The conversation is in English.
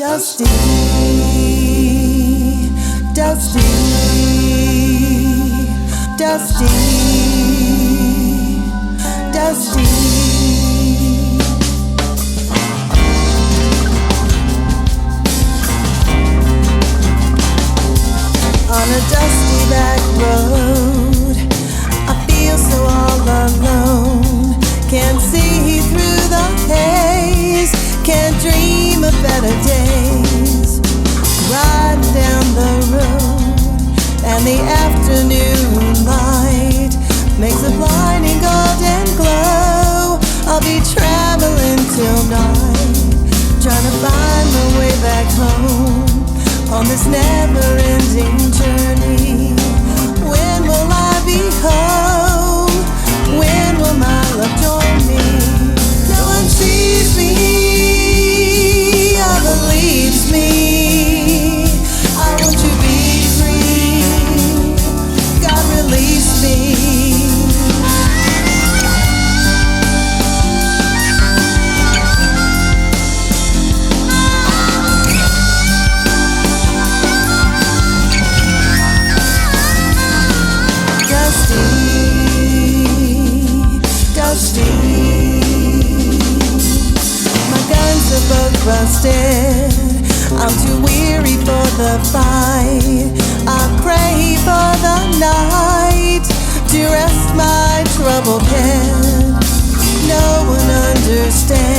Dusty, dusty, dusty, dusty. On a dusty back road, I feel so all alone. Can't see through the haze, can't dream of better days. Riding down the road, and the afternoon light makes a blinding golden glow. I'll be traveling till night, trying to find my way back home on this never-ending journey. When will I be home? When will my love join me? No one sees me or believes me. I want to be free. God, release me. Dusty, my guns are both busted. I'm too weary for the fight. I pray for the night to rest my troubled head. No one understands